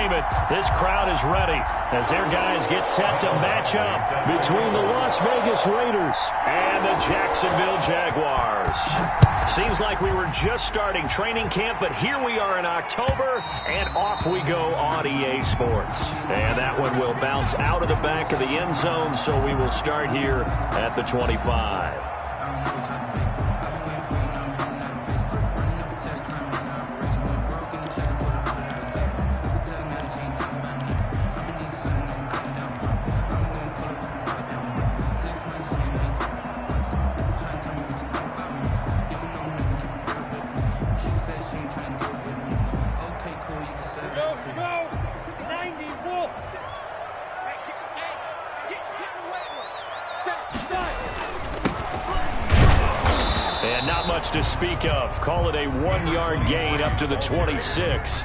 name it, this crowd is ready as their guys get set to match up between the Las Vegas Raiders and the Jacksonville Jaguars. Seems like we were just starting training camp, but here we are in October, and off we go on EA Sports. And that one will bounce out of the back of the end zone, so we will start here at the 25. And not much to speak of. Call it a 1-yard gain up to the 26.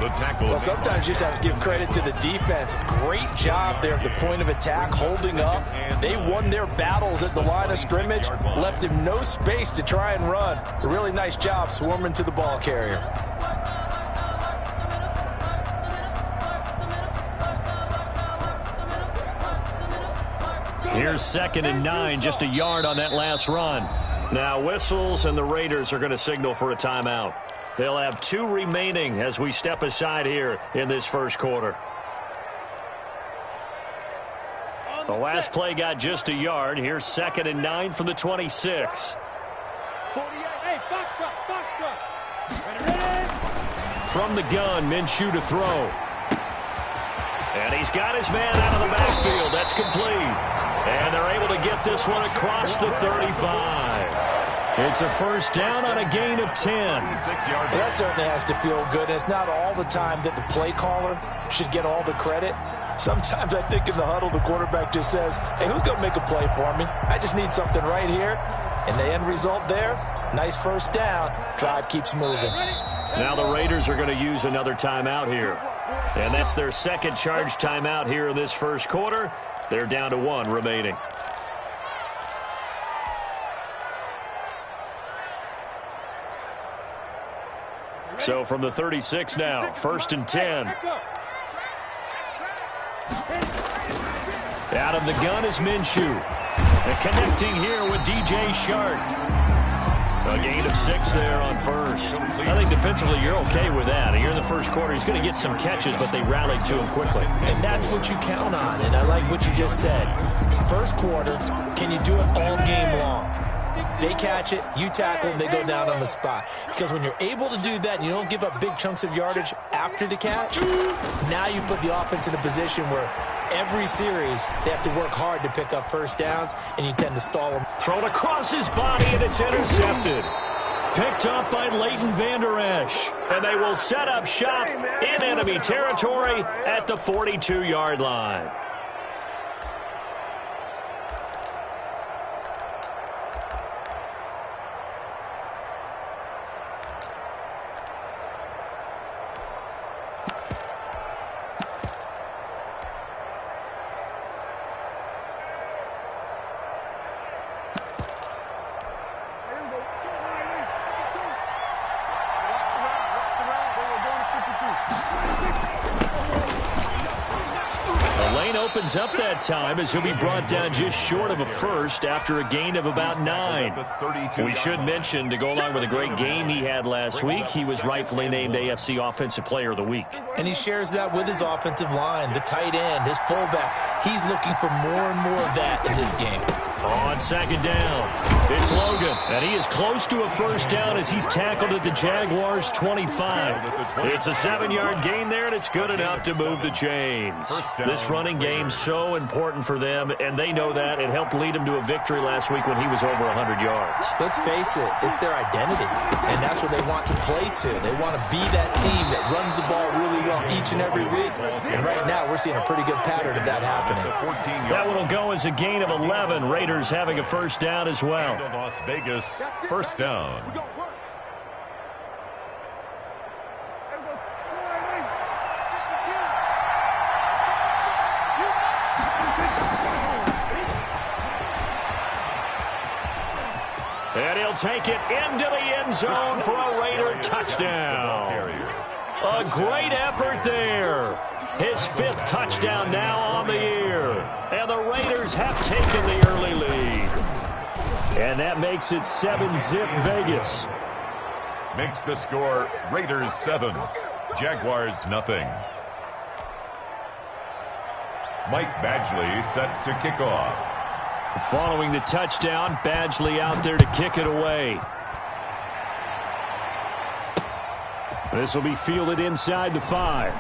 Well, sometimes you just have to give credit to the defense. Great job there at the point of attack, holding up. They won their battles at the line of scrimmage, left him no space to try and run. A really nice job swarming to the ball carrier. Here's 2nd and 9, just a yard on that last run. Now whistles, and the Raiders are going to signal for a timeout. They'll have 2 remaining as we step aside here in this first quarter. The last play got just a yard. Here's 2nd and 9 from the 26. From the gun, Minshew to throw. And he's got his man out of the backfield. That's complete. And they're able to get this one across the 35. It's a first down on a gain of 10. Well, that certainly has to feel good. It's not all the time that the play caller should get all the credit. Sometimes I think in the huddle, the quarterback just says, hey, who's going to make a play for me? I just need something right here. And the end result there, nice first down. Drive keeps moving. Now the Raiders are going to use another timeout here. And that's their second charge timeout here in this first quarter. They're down to 1 remaining. So from the 36 now, 1st and 10. Out of the gun is Minshew. And connecting here with DJ Shark. A gain of 6 there on first. I think defensively you're okay with that. Here in the first quarter, he's going to get some catches, but they rallied to him quickly. And that's what you count on, and I like what you just said. First quarter, can you do it all game long? They catch it, you tackle them, they go down on the spot. Because when you're able to do that and you don't give up big chunks of yardage after the catch, now you put the offense in a position where every series they have to work hard to pick up first downs, and you tend to stall them. Thrown across his body, and it's intercepted. Picked up by Leighton Vander Esch. And they will set up shop in enemy territory at the 42-yard line. Opens up that time as he'll be brought down just short of a first after a gain of about 9. We should mention, to go along with a great game he had last week, he was rightfully named AFC Offensive Player of the Week. And he shares that with his offensive line, the tight end, his fullback. He's looking for more and more of that in this game. On 2nd down, it's Logan, and he is close to a first down as he's tackled at the Jaguars' 25. It's a 7-yard gain there, and it's good enough to move the chains. This running game's so important for them, and they know that. It helped lead them to a victory last week when he was over 100 yards. Let's face it, it's their identity, and that's what they want to play to. They want to be that team that runs the ball really well each and every week, and right now we're seeing a pretty good pattern of that happening. That one will go as a gain of 11. Raiders having a first down as well. Las Vegas, first down. And he'll take it into the end zone for a Raider touchdown. A great effort there. His 5th touchdown now on the year. And the Raiders have taken the early lead. And that makes it 7-zip Vegas. Makes the score Raiders 7, Jaguars nothing. Mike Badgley set to kick off. Following the touchdown, Badgley out there to kick it away. This will be fielded inside the 5.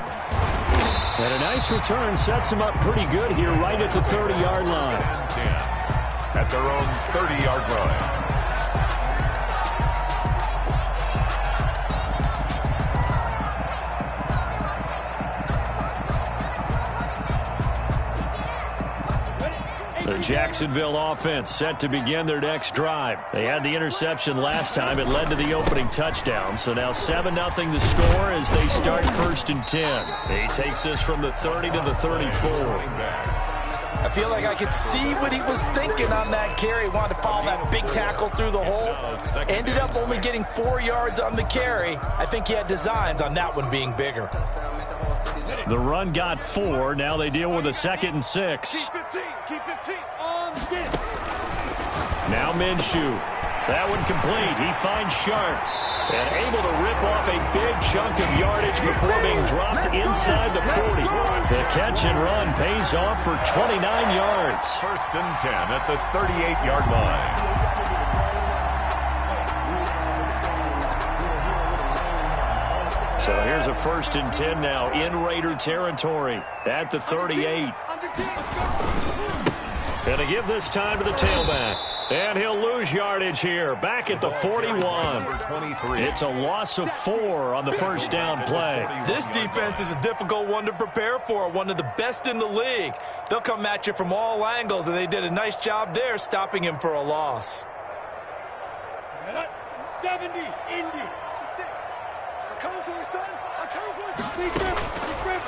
And a nice return sets him up pretty good here right at the 30-yard line. 10 at their own 30-yard line. The Jacksonville offense set to begin their next drive. They had the interception last time. It led to the opening touchdown. So now 7-0 the score as they start 1st and 10. He takes this from the 30 to the 34. I feel like I could see what he was thinking on that carry. He wanted to follow that big tackle through the hole. Ended up only getting 4 yards on the carry. I think he had designs on that one being bigger. The run got 4. Now they deal with a 2nd and 6. Now Minshew. That one complete. He finds Sharp. And able to rip off a big chunk of yardage before being dropped inside the 40. The catch and run pays off for 29 yards. 1st and 10 at the 38-yard line. So here's a 1st and 10 now in Raider territory at the 38. And to give this time to the tailback. And he'll lose yardage here, back at the 41. It's a loss of 4 on the 1st down play. This defense is a difficult one to prepare for, one of the best in the league. They'll come at you from all angles, and they did a nice job there stopping him for a loss. 70, Indy.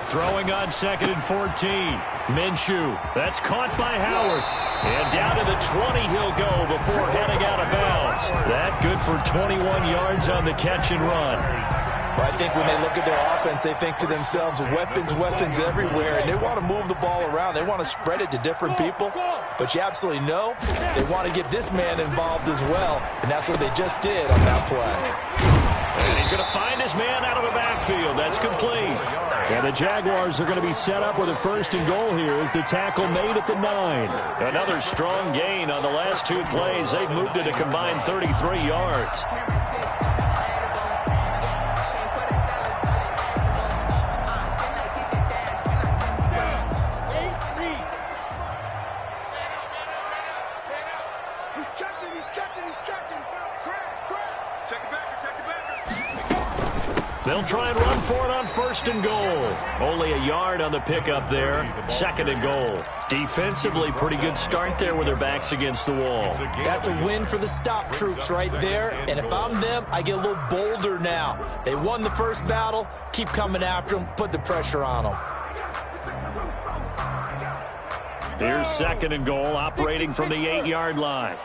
Throwing on 2nd and 14. Minshew. That's caught by Howard. And down to the 20 he'll go before heading out of bounds. That good for 21 yards on the catch and run. Well, I think when they look at their offense, they think to themselves, weapons, weapons everywhere, and they want to move the ball around. They want to spread it to different people. But you absolutely know they want to get this man involved as well, and that's what they just did on that play. And he's going to find his man out of the backfield. That's complete. And the Jaguars are going to be set up with a 1st and goal here as the tackle made at the 9. Another strong gain on the last 2 plays. They've moved it a combined 33 yards. They'll try and run for it on 1st and goal. Only a yard on the pickup there. 2nd and goal. Defensively, pretty good start there with their backs against the wall. That's a win for the stop troops right there. And if I'm them, I get a little bolder now. They won the first battle. Keep coming after them. Put the pressure on them. Here's 2nd and goal, operating from the 8-yard line.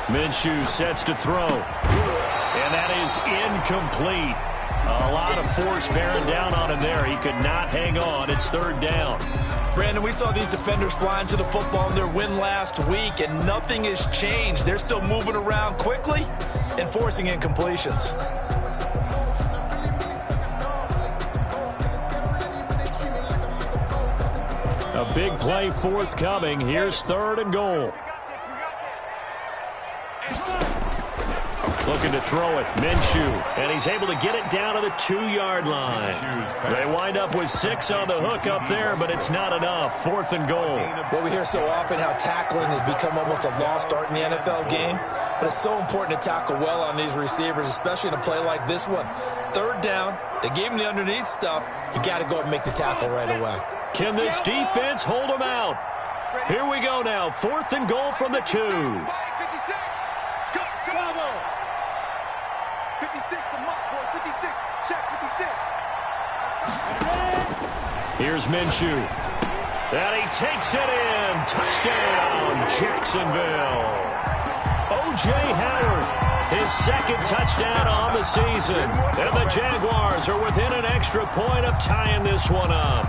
Minshew sets to throw. And that is incomplete. A lot of force bearing down on him there. He could not hang on. It's 3rd down. Brandon, we saw these defenders flying to the football in their win last week, and nothing has changed. They're still moving around quickly and forcing incompletions. A big play forthcoming. Here's 3rd and goal. Looking to throw it, Minshew, and he's able to get it down to the 2-yard line. They wind up with 6 on the hook up there, but it's not enough. 4th and goal. Well, we hear so often how tackling has become almost a lost art in the NFL game, but it's so important to tackle well on these receivers, especially in a play like this one. 3rd down, they gave him the underneath stuff. You got to go and make the tackle right away. Can this defense hold him out? Here we go now. 4th and goal from the 2. Here's Minshew. And he takes it in. Touchdown, Jacksonville. O.J. Howard. his second touchdown on the season. And the Jaguars are within an extra point of tying this one up.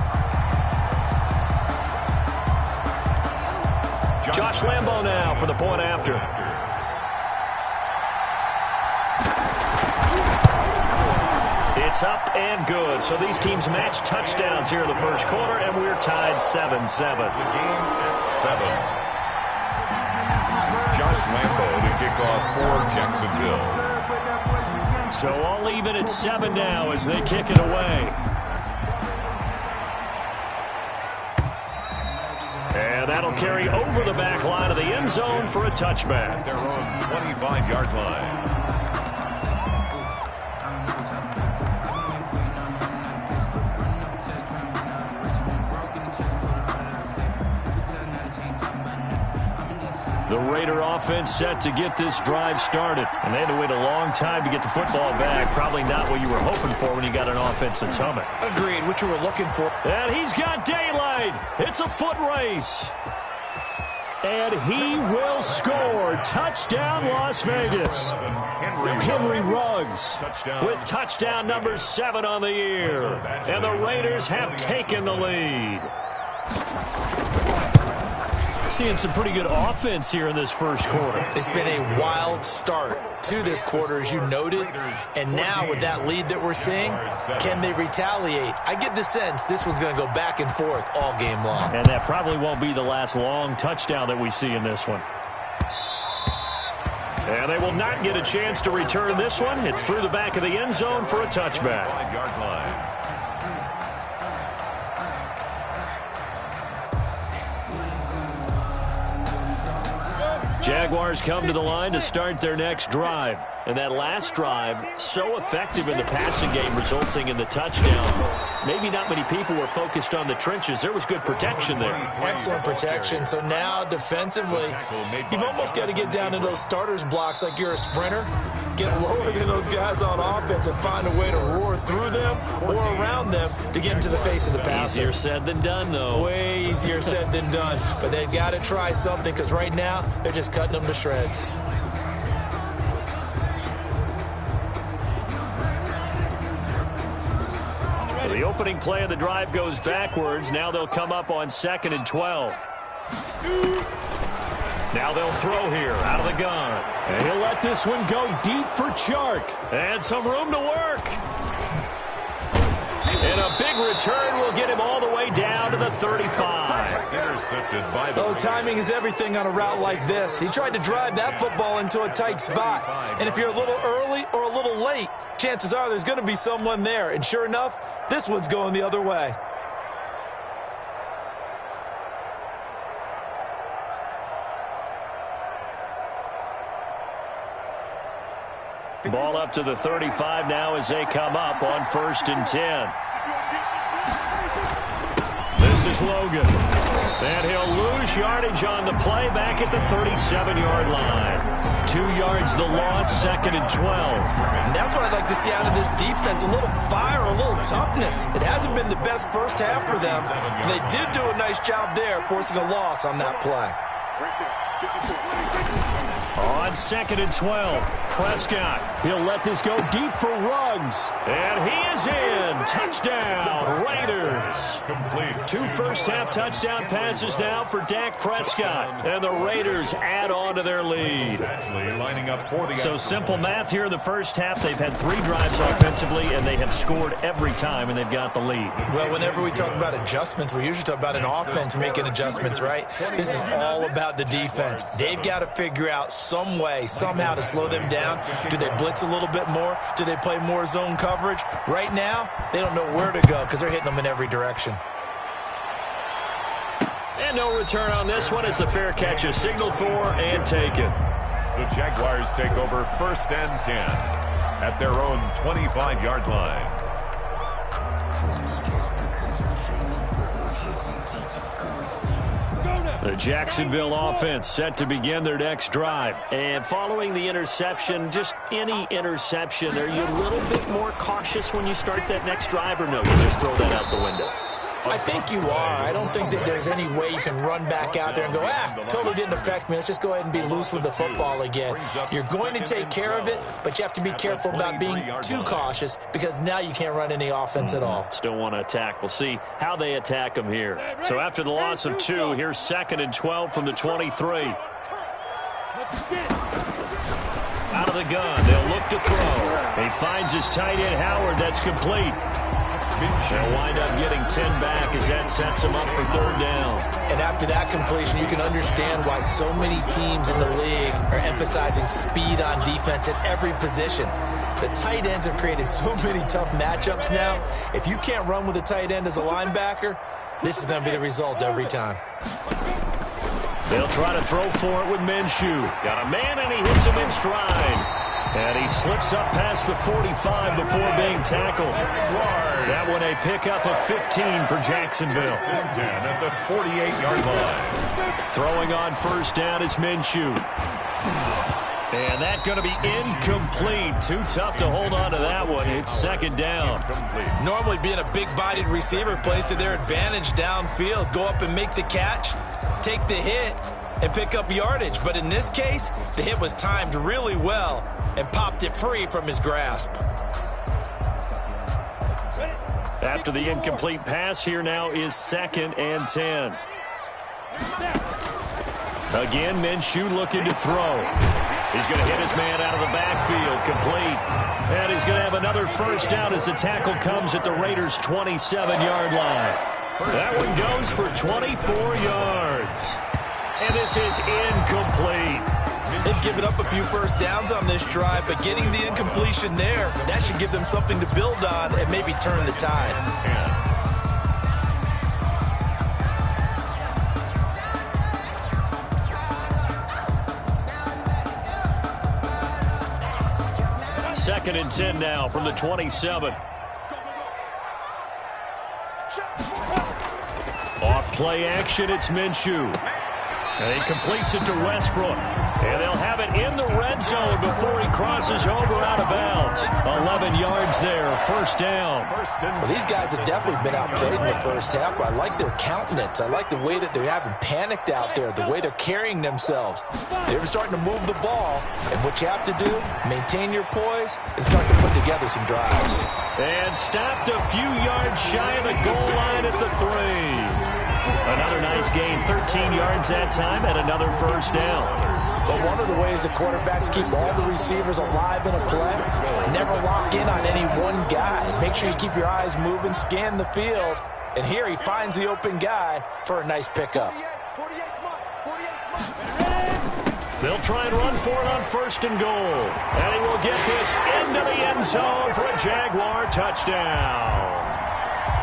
Josh Lambo now for the point after. It's up and good. So these teams match touchdowns here in the first quarter, and we're tied 7-7. The game at 7. Josh Lambo to kick off for Jacksonville. So all even at 7 now as they kick it away. And that'll carry over the back line of the end zone for a touchback. Their own 25-yard line. The Raider offense set to get this drive started. And they had to wait a long time to get the football back. Probably not what you were hoping for when you got an offense that's humming. Agreed, what you were looking for. And he's got daylight. It's a foot race. And he will score. Touchdown, Las Vegas. Henry Ruggs with touchdown number 7 on the year. And the Raiders have taken the lead. Seeing some pretty good offense here in this first quarter. It's been a wild start to this quarter, as you noted. And now with that lead that we're seeing, can they retaliate? I get the sense this one's going to go back and forth all game long. And that probably won't be the last long touchdown that we see in this one. And they will not get a chance to return this one. It's through the back of the end zone for a touchback. 5-yard line. Jaguars come to the line to start their next drive. And that last drive, so effective in the passing game, resulting in the touchdown. Maybe not many people were focused on the trenches. There was good protection there. Excellent protection. So now defensively, you've almost got to get down to those starters blocks like you're a sprinter. Get lower than those guys on offense and find a way to roar through them or around them to get into the face of the passer. Easier said than done, though. Way easier said than done. But they've got to try something because right now they're just cutting them to shreds. So the opening play of the drive goes backwards. Now they'll come up on 2nd and 12. Now they'll throw here out of the gun. And he'll let this one go deep for Chark. And some room to work. And a big return will get him all the way down to the 35. Intercepted by the timing is everything on a route like this. He tried to drive that football into a tight spot. And if you're a little early or a little late, chances are there's going to be someone there. And sure enough, this one's going the other way. Ball up to the 35 now as they come up on 1st and 10. This is Logan. And he'll lose yardage on the play back at the 37-yard line. 2 yards the loss, 2nd and 12. And that's what I'd like to see out of this defense. A little fire, a little toughness. It hasn't been the best first half for them. But they did do a nice job there, forcing a loss on that play. On 2nd and 12, Prescott. He'll let this go deep for Ruggs. And he is in. Touchdown, Raiders. complete. 2 first-half touchdown passes now for Dak Prescott. And the Raiders add on to their lead. Lining up for the So simple math here in the first half. They've had 3 drives offensively, and they have scored every time, and they've got the lead. Well, whenever we talk about adjustments, we usually talk about an offense making adjustments, right? This is all about the defense. They've got to figure out some way, somehow to slow them down. Do they blitz a little bit more? Do they play more zone coverage? Right now, they don't know where to go because they're hitting them in every direction. And no return on this one as the fair catch is signaled for and taken. The Jaguars take over 1st and 10 at their own 25-yard line. The Jacksonville offense set to begin their next drive. And following the interception, just any interception, are you a little bit more cautious when you start that next drive or no? You just throw that out the window? I think you are. I don't think that there's any way you can run back out there and go, totally didn't affect me. Let's just go ahead and be loose with the football again. You're going to take care of it, but you have to be careful about being too cautious because now you can't run any offense at all. Still want to attack. We'll see how they attack them here. So after the loss of 2, here's 2nd and 12 from the 23. Out of the gun, they'll look to throw. He finds his tight end, Howard. That's complete. They'll wind up getting 10 back as that sets him up for 3rd down. And after that completion, you can understand why so many teams in the league are emphasizing speed on defense at every position. The tight ends have created so many tough matchups now. If you can't run with a tight end as a linebacker, this is going to be the result every time. They'll try to throw for it with Minshew. Got a man, and he hits him in stride. And he slips up past the 45 before being tackled. That one a pickup of 15 for Jacksonville. 10 at the 48-yard line. Throwing on 1st down is Minshew. And that's going to be incomplete. Too tough to hold on to that one. It's 2nd down. Normally being a big-bodied receiver plays to their advantage downfield. Go up and make the catch, take the hit, and pick up yardage. But in this case, the hit was timed really well and popped it free from his grasp. After the incomplete pass, here now is 2nd and 10. Again, Minshew looking to throw. He's going to hit his man out of the backfield, complete. And he's going to have another 1st down as the tackle comes at the Raiders' 27-yard line. That one goes for 24 yards. And this is incomplete. They've given up a few 1st downs on this drive, but getting the incompletion there, that should give them something to build on and maybe turn the tide. 2nd and 10 now from the 27. Off play action, it's Minshew. And he completes it to Westbrook. And they'll have it in the red zone before he crosses over out of bounds. 11 yards there, 1st down. Well, these guys have definitely been outplayed in the 1st half. I like their countenance. I like the way that they haven't panicked out there, the way they're carrying themselves. They're starting to move the ball. And what you have to do, maintain your poise and start to put together some drives. And stopped a few yards shy of the goal line at the 3. Another nice gain, 13 yards that time, and another 1st down. But one of the ways the quarterbacks keep all the receivers alive in a play, never lock in on any one guy. Make sure you keep your eyes moving, scan the field. And here he finds the open guy for a nice pickup. They'll try and run for it on 1st and goal. And he will get this into the end zone for a Jaguar touchdown.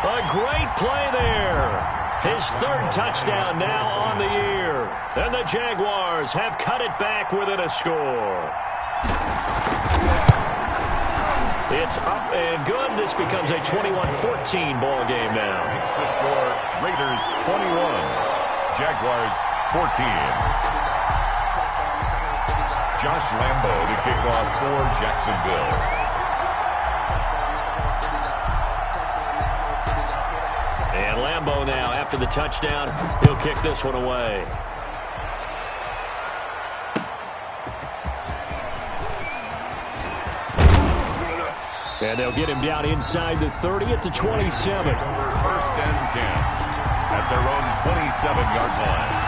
A great play there. His 3rd touchdown now on the year. And the Jaguars have cut it back within a score. It's up and good. This becomes a 21-14 ball game now. Makes the score Raiders 21, Jaguars 14. Josh Lambo to kick off for Jacksonville. And Lambo now, after the touchdown, he'll kick this one away. And they'll get him down inside the 30 at the 27. 1st and 10 at their own 27-yard line.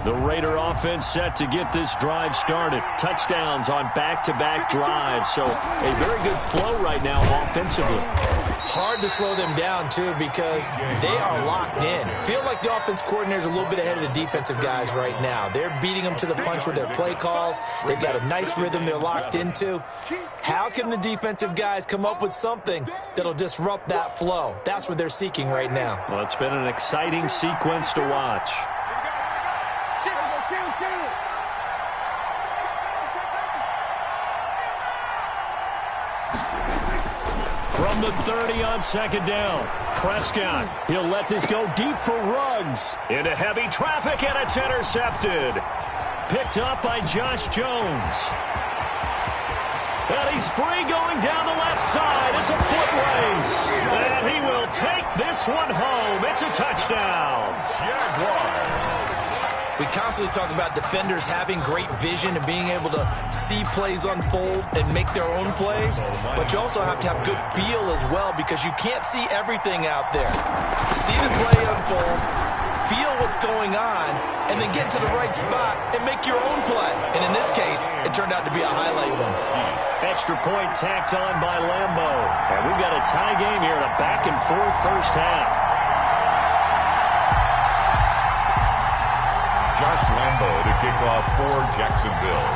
The Raider offense set to get this drive started. Touchdowns on back-to-back drives. So a very good flow right now offensively. Hard to slow them down, too, because they are locked in. Feel like the offense coordinator's a little bit ahead of the defensive guys right now. They're beating them to the punch with their play calls. They've got a nice rhythm they're locked into. How can the defensive guys come up with something that'll disrupt that flow? That's what they're seeking right now. Well, it's been an exciting sequence to watch. From the 30 on second down. Prescott, he'll let this go deep for Ruggs. Into heavy traffic, and it's intercepted. Picked up by Josh Jones. And he's free going down the left side. It's a foot race. And he will take this one home. It's a touchdown. Jaguars. We constantly talk about defenders having great vision and being able to see plays unfold and make their own plays, but you also have to have good feel as well because you can't see everything out there. See the play unfold, feel what's going on, and then get to the right spot and make your own play. And in this case, it turned out to be a highlight one. Extra point tacked on by Lambo. And we've got a tie game here in a back-and-forth first half. Josh Lambo to kick off for Jacksonville.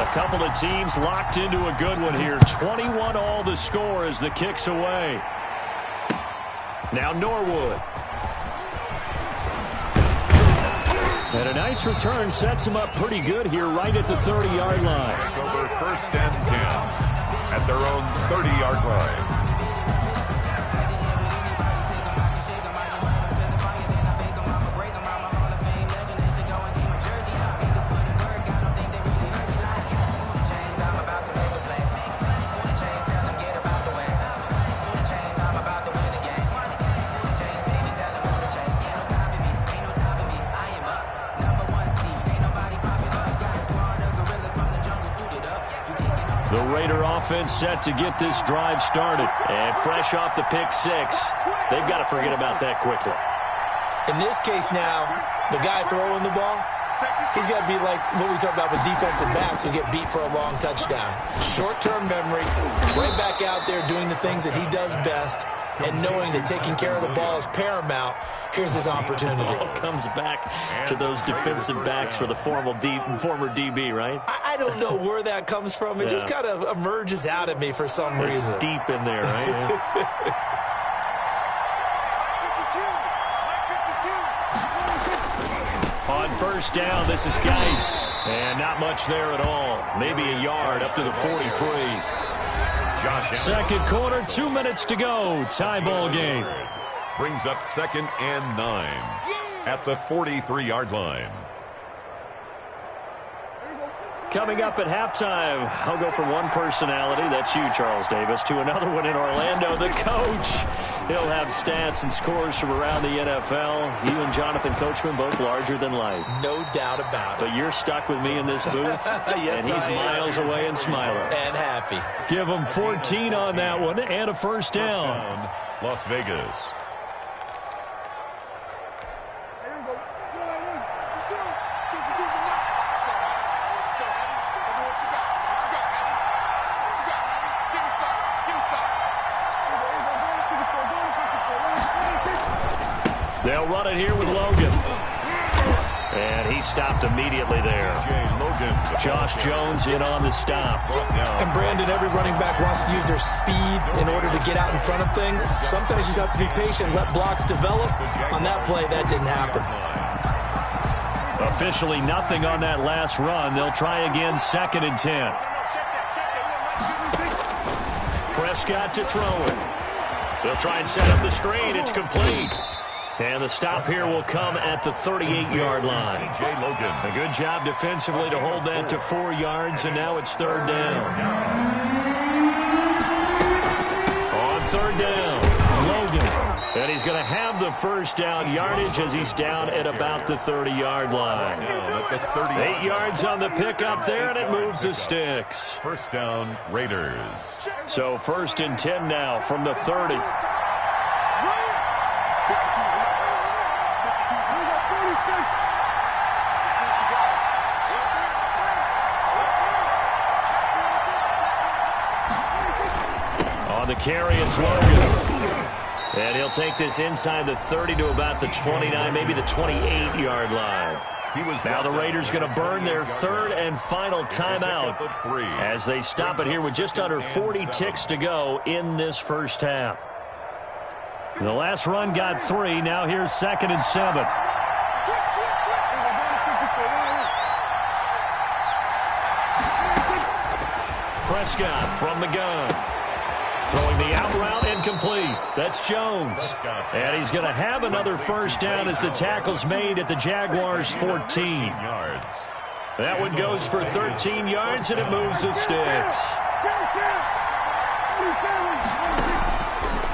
A couple of teams locked into a good one here. 21 all the score as the kick's away. Now Norwood. And a nice return sets him up pretty good here right at the 30-yard line. Over first and 10 at their own 30-yard line. The Raider offense set to get this drive started. And fresh off the pick six, they've got to forget about that quickly. In this case now, the guy throwing the ball, he's got to be like what we talk about with defensive backs who get beat for a long touchdown. Short-term memory, right back out there doing the things that he does best, and knowing that taking care of the ball is paramount. Here's his opportunity. All comes back to those defensive backs for the former DB, right? I don't know where that comes from. It just kind of emerges out of me for some reason. It's deep in there, right? On first down, this is Geis. And not much there at all. Maybe a yard up to the 43. Second quarter, 2 minutes to go. Tie ball game. Brings up 2nd and 9 at the 43-yard line. Coming up at halftime, I'll go from one personality, that's you, Charles Davis, to another one in Orlando, the coach. He'll have stats and scores from around the NFL. You and Jonathan Coachman, both larger than life. No doubt about it. But you're stuck with me in this booth, yes, and he's miles away and smiling. And happy. Give him 14 on that one and a first down. Las Vegas. They'll run it here with Logan. And he stopped immediately there. Josh Jones in on the stop. And Brandon, every running back wants to use their speed in order to get out in front of things. Sometimes you just have to be patient, let blocks develop. On that play, that didn't happen. Officially nothing on that last run. They'll try again, 2nd and 10. Prescott to throw it. They'll try and set up the screen. It's complete. And the stop here will come at the 38-yard line. A good job defensively to hold that to 4 yards, and now it's 3rd down. On 3rd down, Logan. And he's going to have the first down yardage as he's down at about the 30-yard line. 8 yards on the pickup there, and it moves the sticks. First down, Raiders. So 1st and 10 now from the 30. On the carry, it's Logan. And he'll take this inside the 30 to about the 29, maybe the 28-yard line. Now the Raiders going to burn their 3rd and final timeout as they stop it here with just under 40 ticks to go in this first half. The last run got 3. Now here's 2nd and 7. Prescott from the gun. Throwing the out route incomplete. That's Jones. And he's going to have another first down as the tackle's made at the Jaguars' 14. That one goes for 13 yards, and it moves the sticks.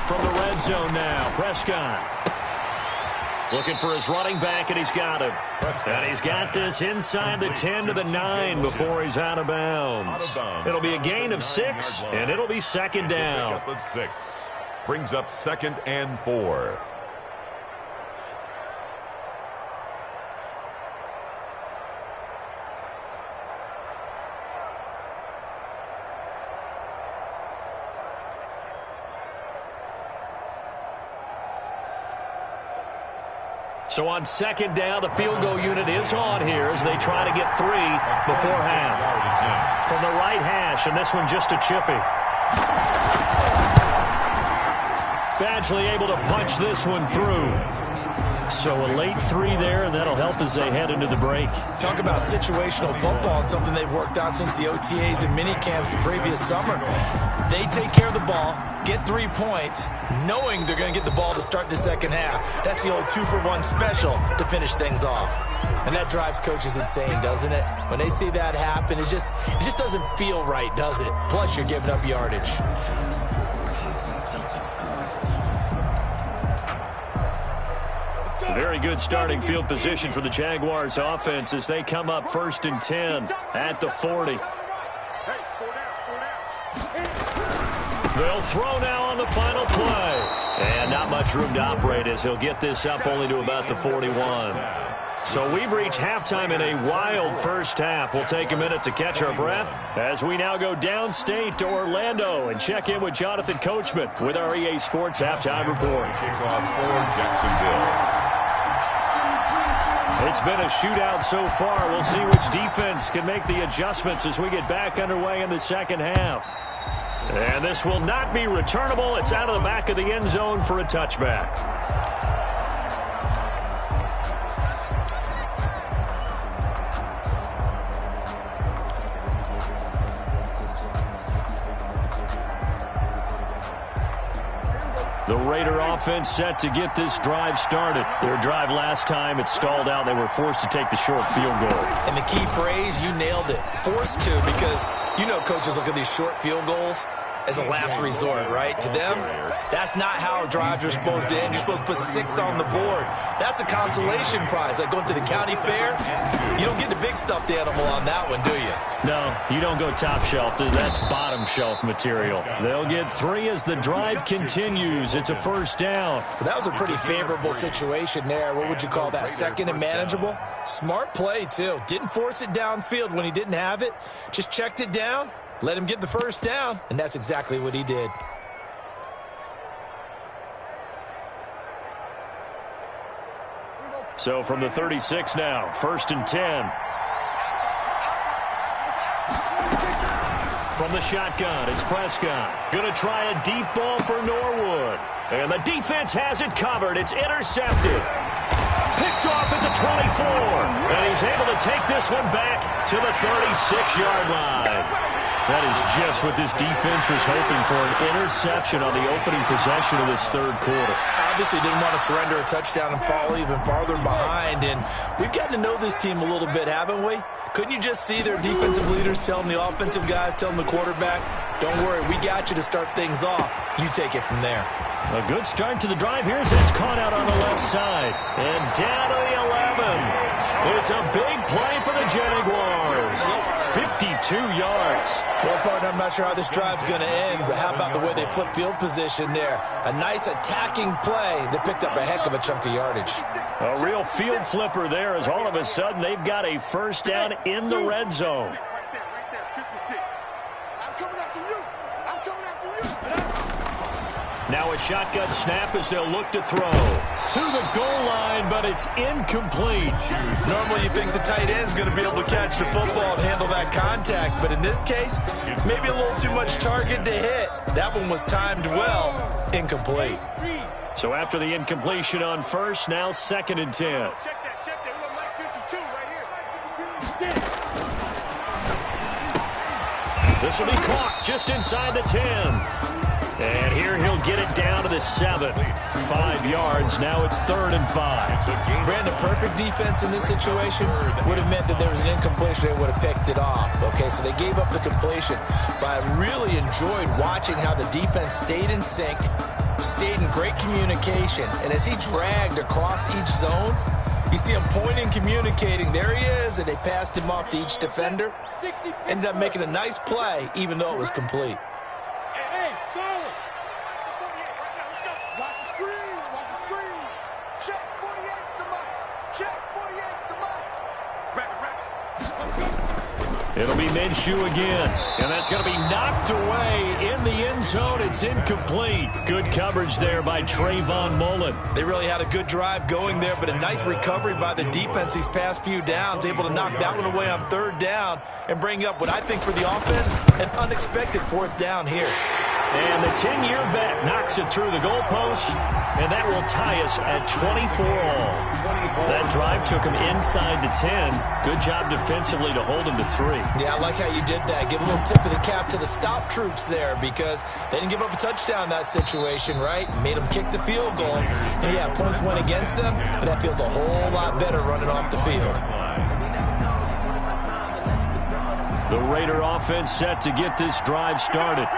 From the red zone now, Prescott. Looking for his running back, and he's got him. And he's got this inside the 10 to the 9 before he's out of bounds. It'll be a gain of 6, and it'll be second down. Brings up 2nd and 4. So on second down, the field goal unit is on here as they try to get 3 before half. From the right hash, and this one just a chippy. Badgley able to punch this one through. So a late 3 there, and that'll help as they head into the break. Talk about situational football and something they've worked on since the OTAs and mini camps the previous summer. They take care of the ball, get 3 points, knowing they're going to get the ball to start the second half. That's the old 2-for-1 special to finish things off. And that drives coaches insane, doesn't it? When they see that happen, it just doesn't feel right, does it? Plus, you're giving up yardage. Very good starting field position for the Jaguars offense as they come up 1st and 10 at the 40. They'll throw now on the final play. And not much room to operate as he'll get this up only to about the 41. So we've reached halftime in a wild first half. We'll take a minute to catch our breath as we now go downstate to Orlando and check in with Jonathan Coachman with our EA Sports Halftime Report. Kickoff for Jacksonville. It's been a shootout so far. We'll see which defense can make the adjustments as we get back underway in the second half. And this will not be returnable. It's out of the back of the end zone for a touchback. The Raider offense set to get this drive started. Their drive last time, it stalled out. They were forced to take the short field goal. And the key phrase, you nailed it. Forced to, because you know coaches look at these short field goals as a last resort, right? To them, that's not how drives are supposed to end. You're supposed to put 6 on the board. That's a consolation prize. Like going to the county fair, you don't get the big stuffed animal on that one, do you? No, you don't go top shelf. That's bottom shelf material. They'll get 3 as the drive continues. It's a first down. Well, that was a pretty favorable situation there. What would you call that? Second and manageable? Smart play, too. Didn't force it downfield when he didn't have it. Just checked it down. Let him get the first down, and that's exactly what he did. So from the 36 now, 1st and 10. From the shotgun, it's Prescott. Going to try a deep ball for Norwood. And the defense has it covered. It's intercepted. Picked off at the 24. And he's able to take this one back to the 36-yard line. That is just what this defense was hoping for, an interception on the opening possession of this third quarter. Obviously didn't want to surrender a touchdown and fall even farther behind. And we've gotten to know this team a little bit, haven't we? Couldn't you just see their defensive leaders telling the offensive guys, telling the quarterback, don't worry, we got you to start things off. You take it from there. A good start to the drive here as it's caught out on the left side. And down to the 11. It's a big play for the Jaguars. 52 yards. Well, partner, I'm not sure how this drive's going to end, but how about the way they flip field position there? A nice attacking play that picked up a heck of a chunk of yardage. A real field flipper there as all of a sudden they've got a first down in the red zone. Now a shotgun snap as they'll look to throw. To the goal line, but it's incomplete. Normally you think the tight end's going to be able to catch the football and handle that contact, but in this case, maybe a little too much target to hit. That one was timed well. Incomplete. So after the incompletion on first, now 2nd and 10. This will be caught just inside the 10. And here he'll get it down to the 7. 5 yards. Now it's 3rd and 5. Brandon, perfect defense in this situation would have meant that there was an incompletion. They would have picked it off. Okay, so they gave up the completion. But I really enjoyed watching how the defense stayed in sync, stayed in great communication. And as he dragged across each zone, you see him pointing, communicating. There he is, and they passed him off to each defender. Ended up making a nice play, even though it was complete. Hey, Charlie. Watch the screen. Watch the screen. Check 48's the mic. Check 48's the mic. Rabbit. It'll be Minshew again, and that's going to be knocked away in the end zone. It's incomplete. Good coverage there by Trayvon Mullen. They really had a good drive going there, but a nice recovery by the defense these past few downs, able to knock that one away on 3rd down and bring up what I think for the offense, an unexpected 4th down here. And the 10-year vet knocks it through the goalpost, and that will tie us at 24 all. That drive took him inside the 10. Good job defensively to hold him to 3. Yeah, I like how you did that. Give a little tip of the cap to the stop troops there because they didn't give up a touchdown in that situation, right? Made them kick the field goal. And, yeah, points went against them, but that feels a whole lot better running off the field. The Raider offense set to get this drive started.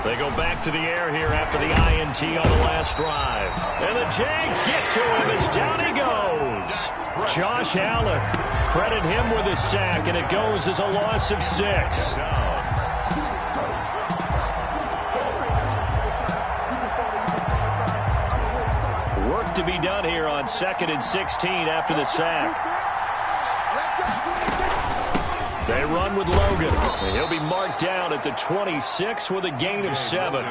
They go back to the air here after the INT on the last drive. And the Jags get to him as down he goes. Josh Allen, credit him with a sack, and it goes as a loss of 6. Work to be done here on 2nd and 16 after the sack. They run with Logan. And he'll be marked down at the 26 with a gain of 7.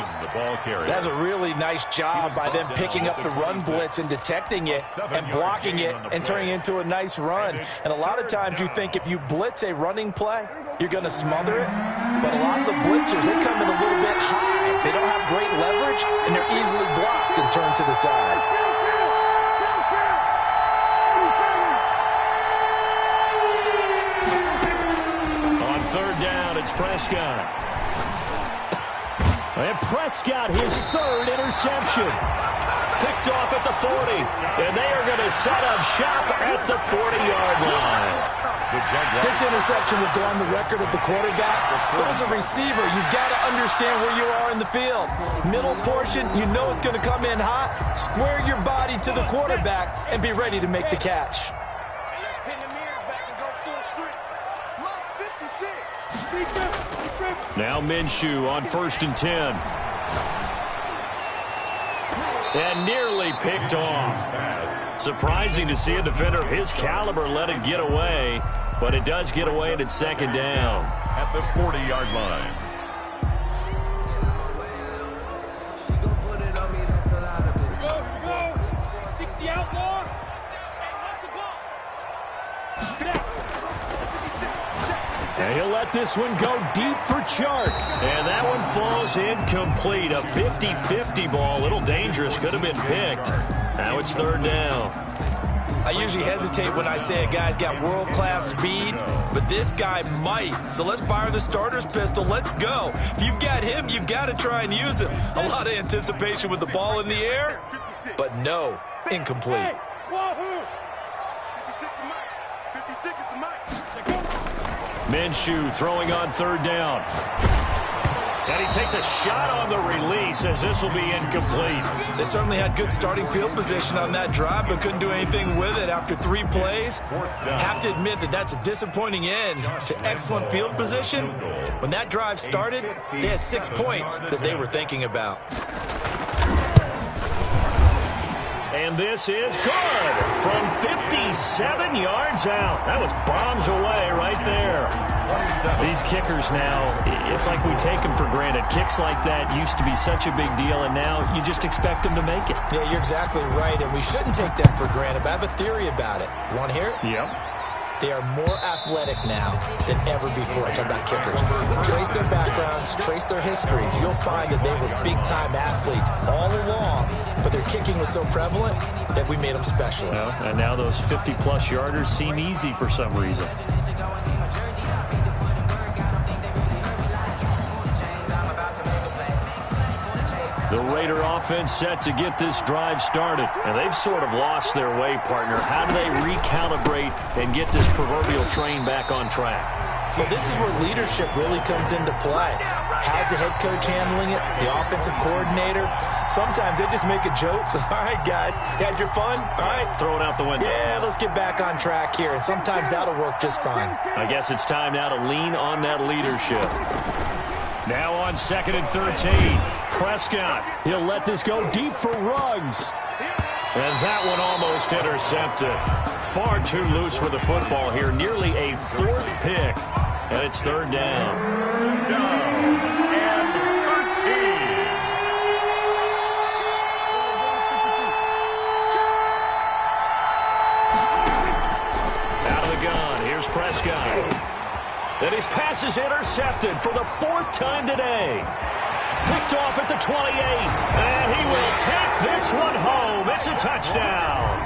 That's a really nice job by them picking up the run blitz and detecting it and blocking it and turning it into a nice run. And a lot of times you think if you blitz a running play, you're going to smother it. But a lot of the blitzers, they come in a little bit high. They don't have great leverage, and they're easily blocked and turned to the side. It's Prescott. And Prescott, his 3rd interception. Picked off at the 40. And they are going to set up shop at the 40-yard line. This interception will go on the record of the quarterback. But as a receiver, you've got to understand where you are in the field. Middle portion, you know it's going to come in hot. Square your body to the quarterback and be ready to make the catch. Now Minshew on 1st and 10. And nearly picked off. Surprising to see a defender of his caliber let it get away, but it does get away and it's 2nd down. At the 40-yard line. Go. 60 outlaw. And he'll let this one go deep for Chark. And that one falls incomplete. A 50-50 ball. A little dangerous. Could have been picked. Now it's 3rd down. I usually hesitate when I say a guy's got world-class speed, but this guy might. So let's fire the starter's pistol. Let's go. If you've got him, you've got to try and use him. A lot of anticipation with the ball in the air, but no, incomplete. Minshew throwing on 3rd down. And he takes a shot on the release as this will be incomplete. They certainly had good starting field position on that drive, but couldn't do anything with it after 3 plays. Have to admit that that's a disappointing end to excellent field position. When that drive started, they had 6 points that they were thinking about. And this is good from 57 yards out. That was bombs away right there. These kickers now, it's like we take them for granted. Kicks like that used to be such a big deal, and now you just expect them to make it. Yeah, you're exactly right, and we shouldn't take them for granted, but I have a theory about it. You want to hear it? Yep. They are more athletic now than ever before. I talk about kickers. Trace their backgrounds, trace their histories. You'll find that they were big-time athletes all along, but their kicking was so prevalent that we made them specialists. Well, and now those 50-plus yarders seem easy for some reason. The Raider offense set to get this drive started. And they've sort of lost their way, partner. How do they recalibrate and get this proverbial train back on track? Well, this is where leadership really comes into play. How's the head coach handling it? The offensive coordinator? Sometimes they just make a joke. All right, guys, you had your fun? All right. Throw it out the window. Yeah, let's get back on track here. And sometimes that'll work just fine. I guess it's time now to lean on that leadership. Now on 2nd and 13. Prescott. He'll let this go deep for Ruggs. And that one almost intercepted. Far too loose with the football here. Nearly a 4th pick. And it's 3rd down. Down and 13. Out of the gun. Here's Prescott. And his pass is intercepted for the 4th time today. Picked off at the 28. And he will take this one home. It's a touchdown.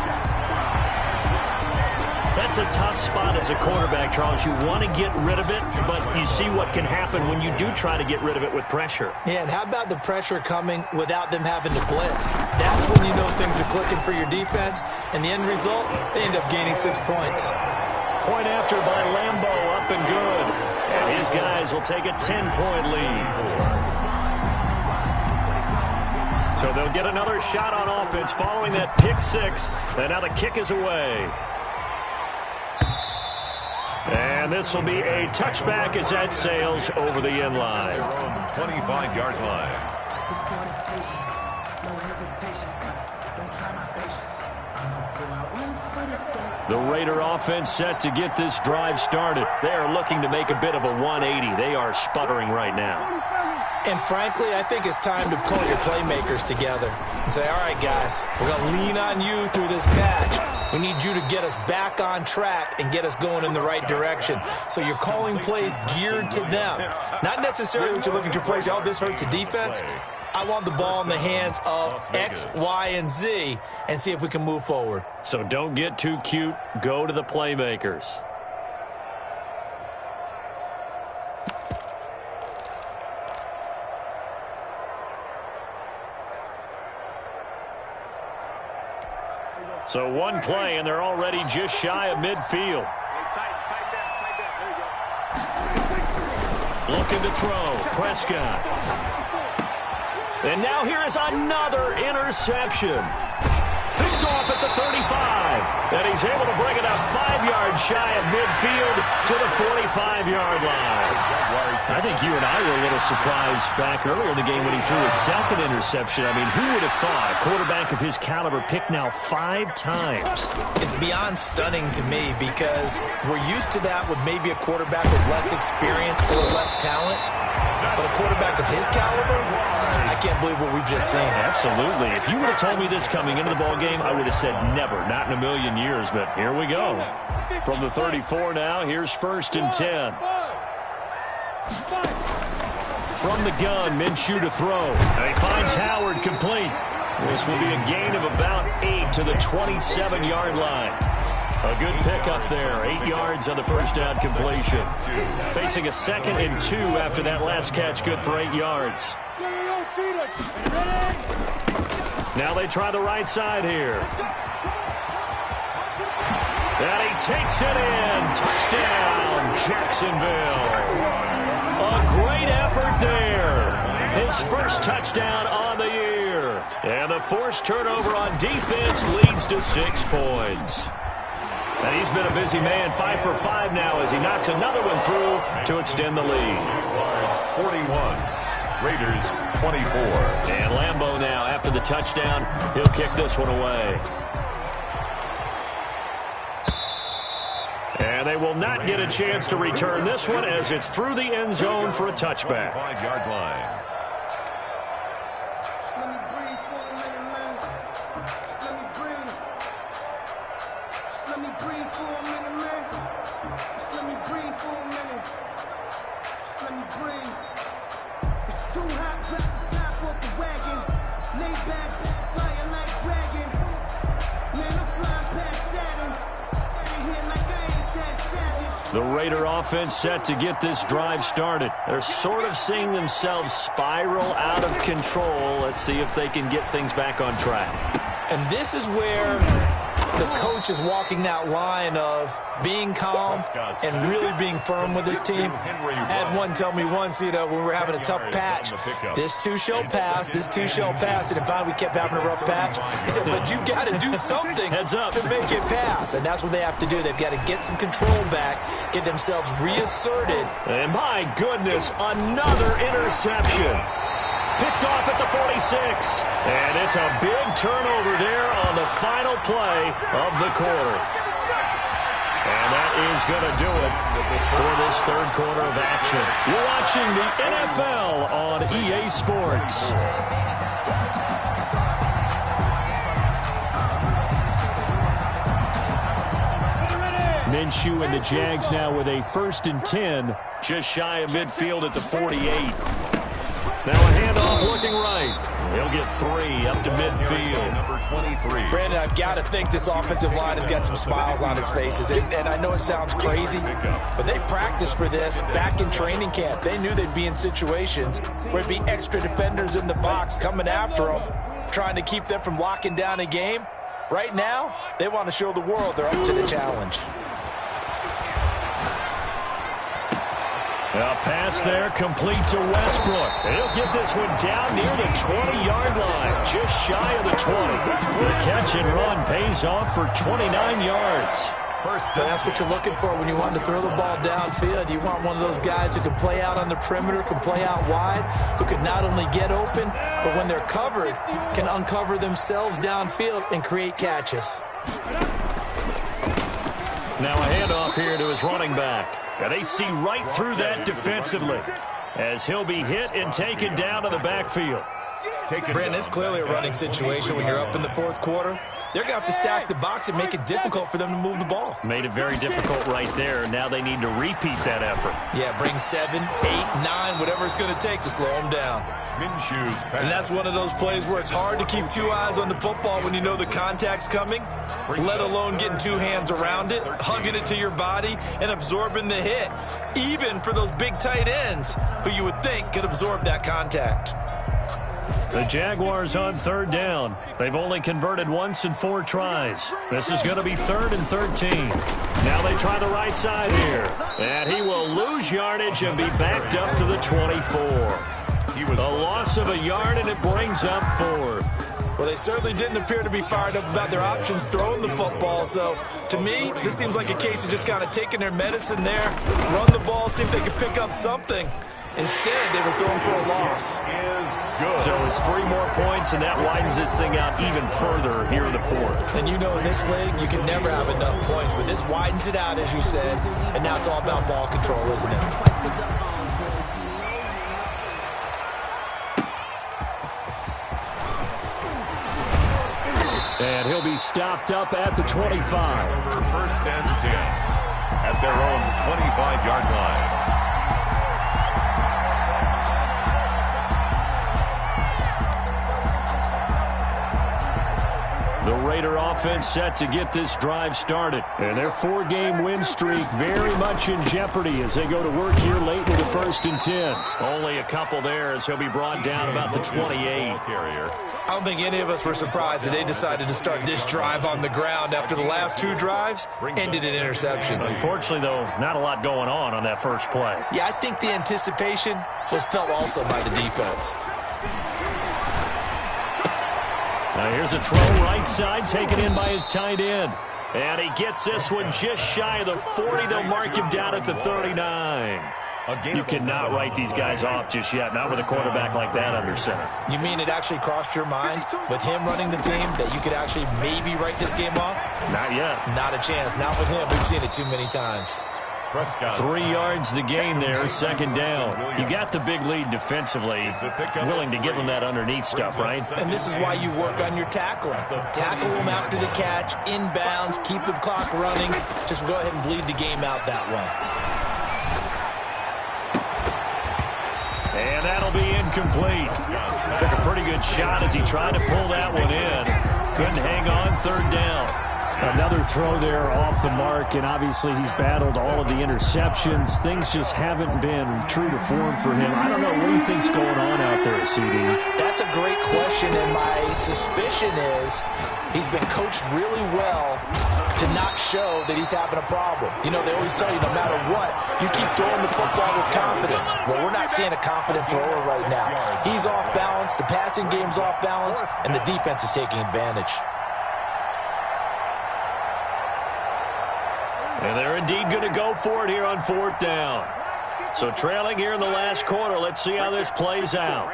That's a tough spot as a quarterback, Charles. You want to get rid of it, but you see what can happen when you do try to get rid of it with pressure. Yeah, and how about the pressure coming without them having to blitz? That's when you know things are clicking for your defense, and the end result, they end up gaining 6 points. Point after by Lambo, up and good. And his guys will take a 10-point lead. So they'll get another shot on offense following that pick 6, and now the kick is away. And this will be a touchback as that sails over the end line. 25-yard line. The Raider offense set to get this drive started. They are looking to make a bit of a 180. They are sputtering right now. And frankly, I think it's time to call your playmakers together and say, all right, guys, we're going to lean on you through this patch. We need you to get us back on track and get us going in the right direction. So you're calling plays geared to them. Not necessarily what you're looking to play. Oh, this hurts the defense. I want the ball in the hands of X, Y, and Z and see if we can move forward. So don't get too cute. Go to the playmakers. So one play, and they're already just shy of midfield. Looking to throw. Prescott. And now here is another interception. Picked off at the 35. And he's able to bring it up 5 yards shy of midfield to the 45-yard line. I think you and I were a little surprised back earlier in the game when he threw his 2nd interception. I mean, who would have thought a quarterback of his caliber picked now 5 times? It's beyond stunning to me because we're used to that with maybe a quarterback with less experience or less talent. But a quarterback of his caliber, I can't believe what we've just seen. Absolutely. If you would have told me this coming into the ball game, I would have said never, not in a million years. But here we go. From the 34 now, here's 1st and 10. From the gun, Minshew to throw. And he finds Howard complete. This will be a gain of about 8 to the 27-yard line. A good pick up there. 8 yards on the first down completion. Facing a 2nd and 2 after that last catch. Good for 8 yards. Now they try the right side here. And he takes it in. Touchdown, Jacksonville. A great effort there. His first touchdown on the year. And the forced turnover on defense leads to 6 points. And he's been a busy man, 5 for 5 now as he knocks another one through to extend the lead. 41, Raiders 24. And Lambo now, after the touchdown, he'll kick this one away. And they will not get a chance to return this one as it's through the end zone for a touchback. 5-yard line. The Raider offense set to get this drive started. They're sort of seeing themselves spiral out of control. Let's see if they can get things back on track. And this is where the coach is walking that line of being calm and really being firm with his team. I had one tell me once, when we were having a tough patch, this too shall pass, this too shall pass. And finally we kept having a rough patch. He said, but you've got to do something to make it pass. And that's what they have to do. They've got to get some control back, get themselves reasserted. And my goodness, another interception. Picked off at the 46. And it's a big turnover there on the final play of the quarter. And that is going to do it for this third quarter of action. You're watching the NFL on EA Sports. Minshew and the Jags now with a 1st and 10, just shy of midfield at the 48. Now a handoff looking right. He'll get 3 up to midfield. Number 23. Brandon, I've got to think this offensive line has got some smiles on its faces. And I know it sounds crazy, but they practiced for this back in training camp. They knew they'd be in situations where it'd be extra defenders in the box coming after them, trying to keep them from locking down a game. Right now, they want to show the world they're up to the challenge. A pass there, complete to Westbrook. He'll get this one down near the 20-yard line, just shy of the 20. The catch and run pays off for 29 yards. That's what you're looking for when you want to throw the ball downfield. You want one of those guys who can play out on the perimeter, can play out wide, who can not only get open, but when they're covered, can uncover themselves downfield and create catches. Now a handoff here to his running back. And they see right through that defensively as he'll be hit and taken down to the backfield. Brandon, it's clearly a running situation when you're up in the fourth quarter. They're going to have to stack the box and make it difficult for them to move the ball. Made it very difficult right there. Now they need to repeat that effort. Yeah, bring 7, 8, 9, whatever it's going to take to slow them down. Minshew's pass. And that's one of those plays where it's hard to keep 2 eyes on the football when you know the contact's coming, let alone getting 2 hands around it, hugging it to your body, and absorbing the hit, even for those big tight ends who you would think could absorb that contact. The Jaguars on 3rd down. They've only converted once in 4 tries. This is going to be 3rd and 13. Now they try the right side here. And he will lose yardage and be backed up to the 24. A loss of a yard, and it brings up 4th. Well, they certainly didn't appear to be fired up about their options throwing the football. So, to me, this seems like a case of just kind of taking their medicine there, run the ball, see if they can pick up something. Instead, they were throwing for a loss. So it's 3 more points, and that widens this thing out even further here in the 4th. And you know in this league, you can never have enough points, but this widens it out, as you said, and now it's all about ball control, isn't it? And he'll be stopped up at the 25. Over 1st and 10 at their own 25-yard line. The Raider offense set to get this drive started. And their 4-game win streak very much in jeopardy as they go to work here late with the 1st and 10. Only a couple there as he'll be brought down about the 28. I don't think any of us were surprised that they decided to start this drive on the ground after the last 2 drives ended in interceptions. Unfortunately, though, not a lot going on that first play. Yeah, I think the anticipation was felt also by the defense. Now here's a throw right side taken in by his tight end. And he gets this one just shy of the 40. They'll mark him down at the 39. You cannot write these guys off just yet, not with a quarterback like that under center. You mean it actually crossed your mind with him running the team that you could actually maybe write this game off? Not yet. Not a chance. Not with him. We've seen it too many times. 3 yards the gain there, 2nd down. You got the big lead defensively. Willing to give them that underneath stuff, right? And this is why you work on your tackling. Tackle them after the catch, inbounds, keep the clock running. Just go ahead and bleed the game out that way. And that'll be incomplete. Took a pretty good shot as he tried to pull that one in. Couldn't hang on 3rd down. Another throw there off the mark, and obviously he's battled all of the interceptions. Things just haven't been true to form for him. I don't know. What do you think's going on out there, CD? That's a great question, and my suspicion is he's been coached really well to not show that he's having a problem. You know, they always tell you no matter what, you keep throwing the football with confidence. Well, we're not seeing a confident thrower right now. He's off balance, the passing game's off balance, and the defense is taking advantage. And they're indeed going to go for it here on 4th down. So trailing here in the last quarter. Let's see how this plays out.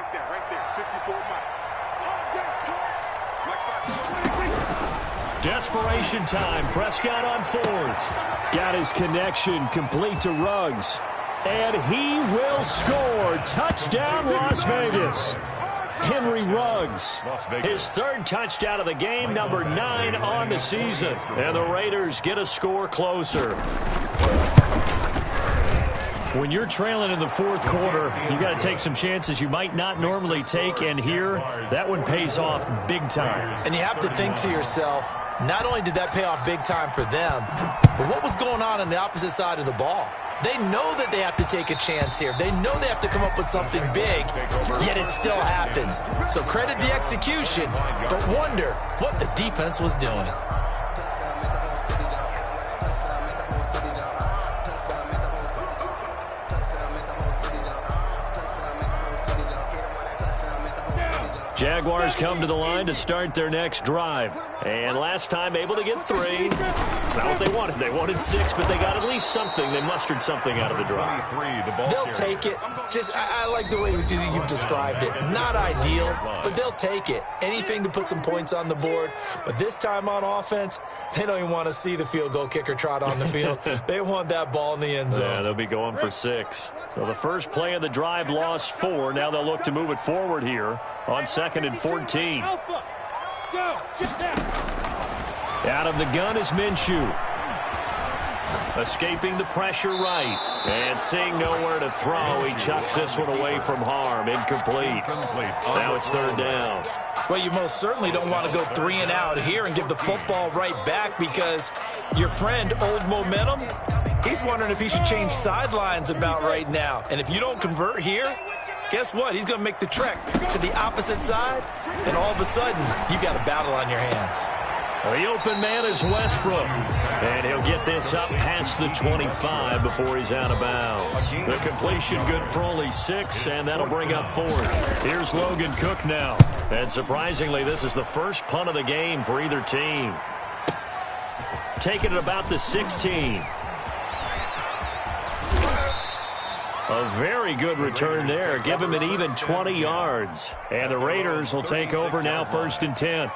Desperation time. Prescott on 4th. Got his connection complete to Ruggs. And he will score. Touchdown, Las Vegas. Henry Ruggs, his 3rd touchdown of the game, number 9 on the season. And the Raiders get a score closer. When you're trailing in the 4th quarter, you got to take some chances you might not normally take, and here, that one pays off big time. And you have to think to yourself, not only did that pay off big time for them, but what was going on the opposite side of the ball? They know that they have to take a chance here. They know they have to come up with something big, yet it still happens. So credit the execution, but wonder what the defense was doing. Jaguars come to the line to start their next drive. And last time able to get 3. It's not what they wanted. They wanted 6, but they got at least something. They mustered something out of the drive. They'll take it. I like the way you've described it. Not ideal, but they'll take it. Anything to put some points on the board. But this time on offense, they don't even want to see the field goal kicker trot on the field. They want that ball in the end zone. Yeah, they'll be going for 6. So the first play of the drive lost 4. Now they'll look to move it forward here on 2nd and 14. Out of the gun is Minshew. Escaping the pressure right. And seeing nowhere to throw, he chucks this one away from harm. Incomplete. Now it's 3rd down. Well, you most certainly don't want to go 3 and out here and give the football right back, because your friend, Old Momentum, he's wondering if he should change sidelines about right now. And if you don't convert here, guess what? He's going to make the trek to the opposite side, and all of a sudden, you've got a battle on your hands. The open man is Westbrook, and he'll get this up past the 25 before he's out of bounds. The completion good for only 6, and that'll bring up 4th. Here's Logan Cook now, and surprisingly, this is the first punt of the game for either team. Taking it about the 16. A very good return there. Give him an even 20 yards. And the Raiders will take over now, 1st and 10.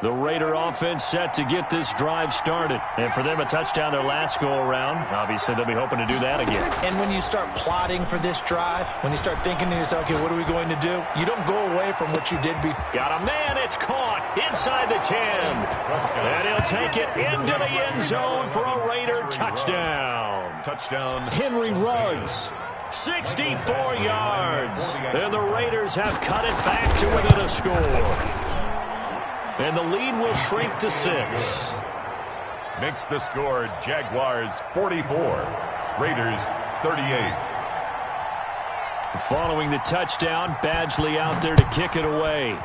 The Raider offense set to get this drive started. And for them, a touchdown their last go-around. Obviously, they'll be hoping to do that again. And when you start plotting for this drive, when you start thinking to yourself, okay, what are we going to do? You don't go away from what you did before. Got a man. It's caught inside the 10. And he'll take it into the end zone for a Raider touchdown. Touchdown. Henry Ruggs. 64 yards. And the Raiders have cut it back to within a score. And the lead will shrink to 6. Makes the score Jaguars 44, Raiders 38. Following the touchdown, Badgley out there to kick it away.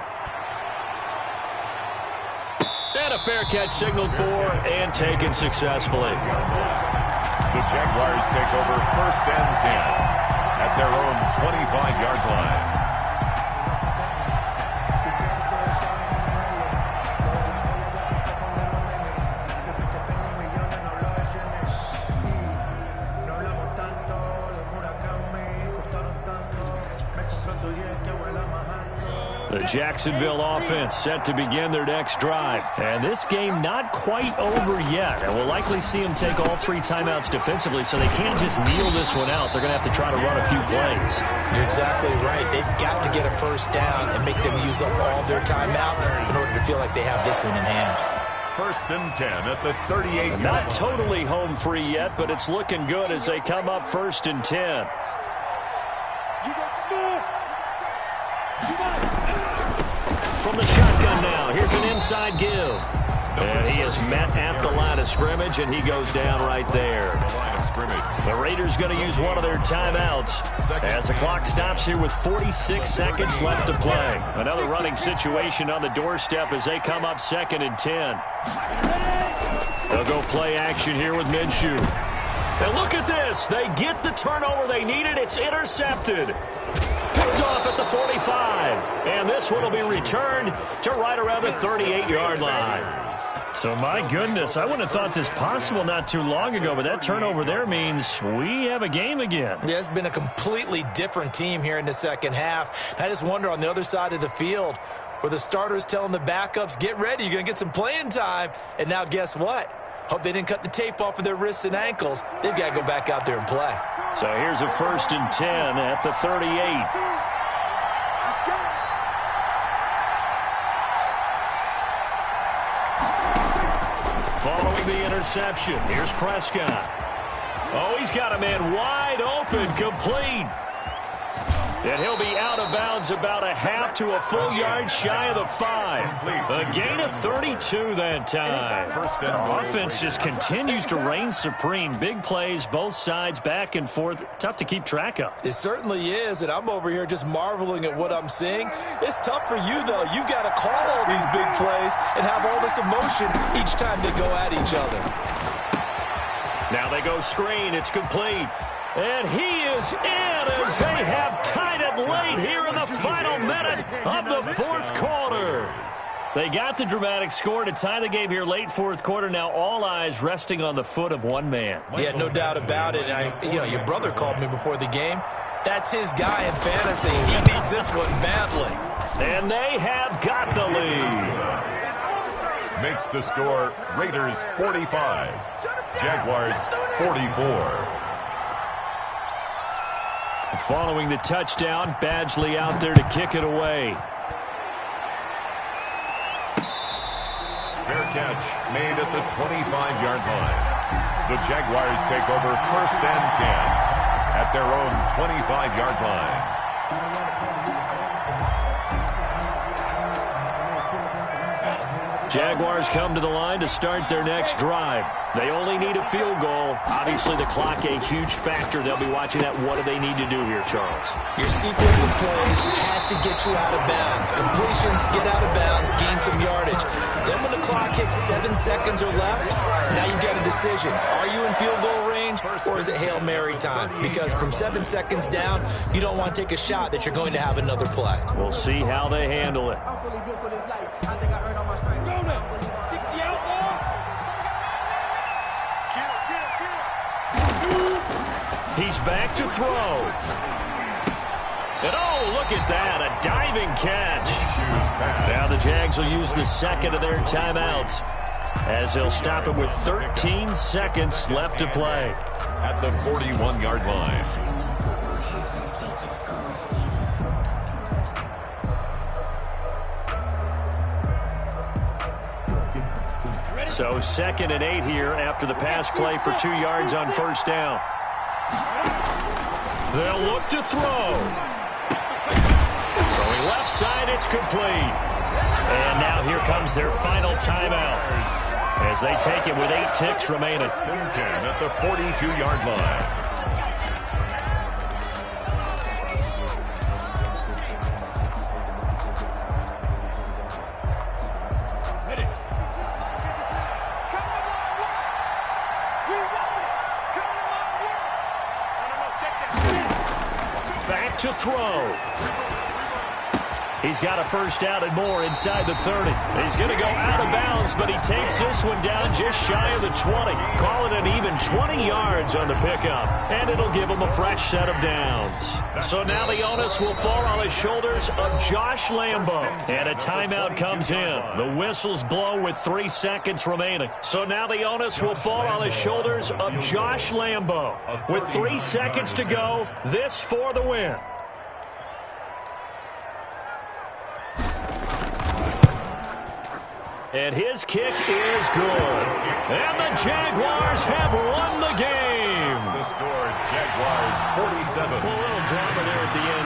And a fair catch signaled for and taken successfully. The Jaguars take over 1st and 10 at their own 25-yard line. The Jacksonville offense set to begin their next drive. And this game not quite over yet. And we'll likely see them take all 3 timeouts defensively, so they can't just kneel this one out. They're going to have to try to run a few plays. You're exactly right. They've got to get a 1st down and make them use up all their timeouts in order to feel like they have this one in hand. First and 10 at the 38-yard line. Not totally home free yet, but it's looking good as they come up first and 10. From the shotgun now, here's an inside give. And he is met at the line of scrimmage, and he goes down right there. The Raiders going to use one of their timeouts as the clock stops here with 46 seconds left to play. Another running situation on the doorstep as they come up second and 10. They'll go play action here with Minshew. And look at this. They get the turnover they needed. It's intercepted. Picked off at the 45. And this one will be returned to right around the 38-yard line. So, my goodness, I wouldn't have thought this possible not too long ago, but that turnover there means we have a game again. Yeah, it's been a completely different team here in the second half. I just wonder on the other side of the field where the starters telling the backups, get ready, you're going to get some playing time. And now guess what? Hope they didn't cut the tape off of their wrists and ankles. They've got to go back out there and play. So here's a first and 10 at the 38. Following the interception, here's Prescott. Oh, he's got a man wide open, complete. And he'll be out of bounds about a half to a full yard shy of the 5. A gain of 32 that time. Offense just continues to reign supreme. Big plays, both sides, back and forth. Tough to keep track of. It certainly is, and I'm over here just marveling at what I'm seeing. It's tough for you, though. You got to call all these big plays and have all this emotion each time they go at each other. Now they go screen. It's complete. And he is in as they have tied it late here in the final minute of the fourth quarter. They got the dramatic score to tie the game here late fourth quarter. Now all eyes resting on the foot of one man. Yeah, no doubt about it. And your brother called me before the game. That's his guy in fantasy. He needs this one badly. And they have got the lead. Makes the score Raiders 45, Jaguars 44. Following the touchdown, Badgley out there to kick it away. Fair catch made at the 25-yard line. The Jaguars take over first and 10 at their own 25-yard line. Jaguars come to the line to start their next drive. They only need a field goal. Obviously, the clock a huge factor. They'll be watching that. What do they need to do here, Charles? Your sequence of plays has to get you out of bounds. Completions, get out of bounds, gain some yardage. Then when the clock hits 7 seconds or left, now you've got a decision. Are you in field goal range, or is it Hail Mary time? Because from 7 seconds down, you don't want to take a shot that you're going to have another play. We'll see how they handle it. I'm fully built for this life. I think I earned all my stripes. 60 out ball. He's back to throw. And oh, look at that, a diving catch. Now the Jags will use the second of their timeouts as they'll stop it with 13 seconds left to play. At the 41-yard line. So 2nd and 8 here after the pass play for 2 yards on first down. They'll look to throw. Throwing left side, it's complete. And now here comes their final timeout as they take it with 8 ticks remaining. 10 at the 42-yard line. Back to throw. He's got a first down and more inside the 30. He's going to go out of bounds, but he takes this one down just shy of the 20. Call it an even 20 yards on the pickup, and it'll give him a fresh set of downs. So now the onus will fall on the shoulders of Josh Lambo, and a timeout comes in. The whistles blow with 3 seconds remaining. So now the onus will fall on the shoulders of Josh Lambo. With 3 seconds to go, this for the win. And his kick is good. And the Jaguars have won the game. The score, Jaguars 47. A little drama there at the end.